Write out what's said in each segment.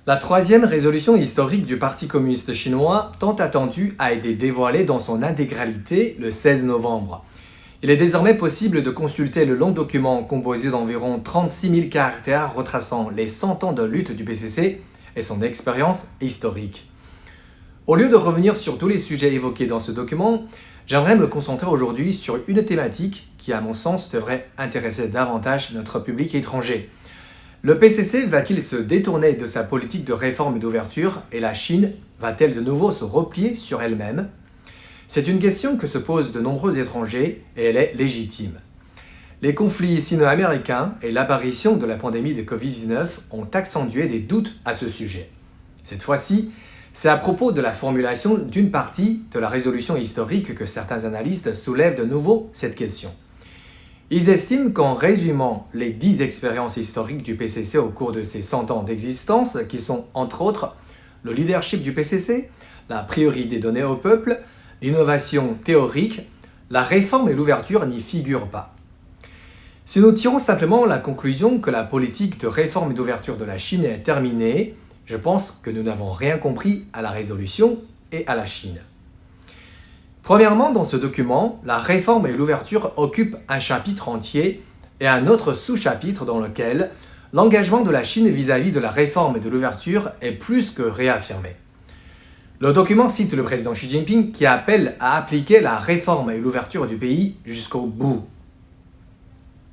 La troisième résolution historique du Parti communiste chinois, tant attendue, a été dévoilée dans son intégralité le 16 novembre. Il est désormais possible de consulter le long document composé d'environ 36 000 caractères retraçant les 100 ans de lutte du PCC et son expérience historique. Au lieu de revenir sur tous les sujets évoqués dans ce document, j'aimerais me concentrer aujourd'hui sur une thématique qui, à mon sens, devrait intéresser davantage notre public étranger. Le PCC va-t-il se détourner de sa politique de réforme et d'ouverture et la Chine va-t-elle de nouveau se replier sur elle-même? C'est une question que se posent de nombreux étrangers et elle est légitime. Les conflits sino-américains et l'apparition de la pandémie de Covid-19 ont accentué des doutes à ce sujet. Cette fois-ci, c'est à propos de la formulation d'une partie de la résolution historique que certains analystes soulèvent de nouveau cette question. Ils estiment qu'en résumant les 10 expériences historiques du PCC au cours de ses 100 ans d'existence, qui sont entre autres le leadership du PCC, la priorité donnée au peuple, l'innovation théorique, la réforme et l'ouverture n'y figurent pas. Si nous tirons simplement la conclusion que la politique de réforme et d'ouverture de la Chine est terminée, je pense que nous n'avons rien compris à la résolution et à la Chine. Premièrement, dans ce document, la réforme et l'ouverture occupent un chapitre entier et un autre sous-chapitre dans lequel l'engagement de la Chine vis-à-vis de la réforme et de l'ouverture est plus que réaffirmé. Le document cite le président Xi Jinping qui appelle à appliquer la réforme et l'ouverture du pays jusqu'au bout.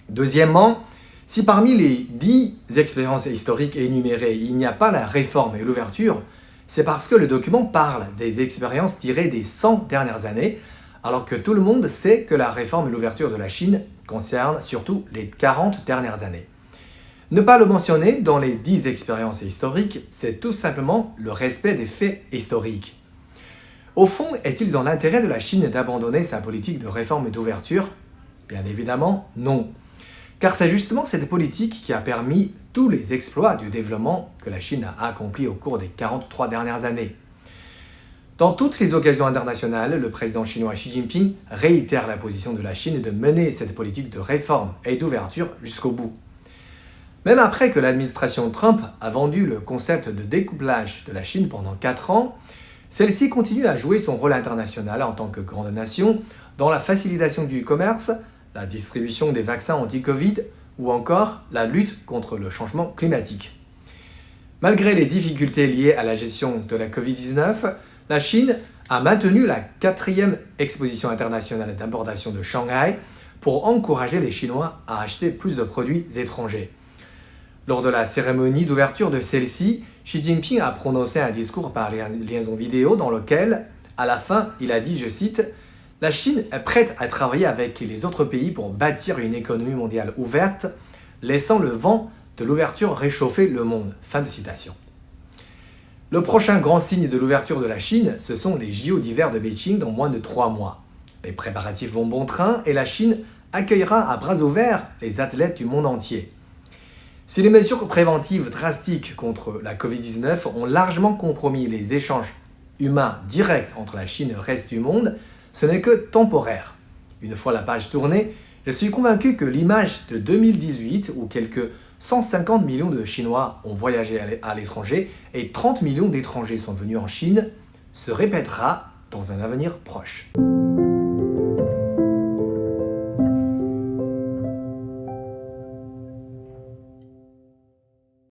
Deuxièmement, si parmi les 10 expériences historiques énumérées, il n'y a pas la réforme et l'ouverture, c'est parce que le document parle des expériences tirées des 100 dernières années, alors que tout le monde sait que la réforme et l'ouverture de la Chine concernent surtout les 40 dernières années. Ne pas le mentionner dans les 10 expériences historiques, c'est tout simplement le respect des faits historiques. Au fond, est-il dans l'intérêt de la Chine d'abandonner sa politique de réforme et d'ouverture? Bien évidemment, non. Car c'est justement cette politique qui a permis tous les exploits du développement que la Chine a accomplis au cours des 43 dernières années. Dans toutes les occasions internationales, le président chinois Xi Jinping réitère la position de la Chine de mener cette politique de réforme et d'ouverture jusqu'au bout. Même après que l'administration Trump a vendu le concept de découplage de la Chine pendant 4 ans, celle-ci continue à jouer son rôle international en tant que grande nation dans la facilitation du commerce, la distribution des vaccins anti-Covid ou encore la lutte contre le changement climatique. Malgré les difficultés liées à la gestion de la Covid-19, la Chine a maintenu la 4e exposition internationale d'importation de Shanghai pour encourager les Chinois à acheter plus de produits étrangers. Lors de la cérémonie d'ouverture de celle-ci, Xi Jinping a prononcé un discours par liaison vidéo dans lequel, à la fin, il a dit, je cite, « La Chine est prête à travailler avec les autres pays pour bâtir une économie mondiale ouverte, laissant le vent de l'ouverture réchauffer le monde. » Fin de citation. Le prochain grand signe de l'ouverture de la Chine, ce sont les JO d'hiver de Beijing dans moins de 3 mois. Les préparatifs vont bon train et la Chine accueillera à bras ouverts les athlètes du monde entier. Si les mesures préventives drastiques contre la Covid-19 ont largement compromis les échanges humains directs entre la Chine et le reste du monde, ce n'est que temporaire. Une fois la page tournée, je suis convaincu que l'image de 2018 où quelques 150 millions de Chinois ont voyagé à l'étranger et 30 millions d'étrangers sont venus en Chine se répétera dans un avenir proche.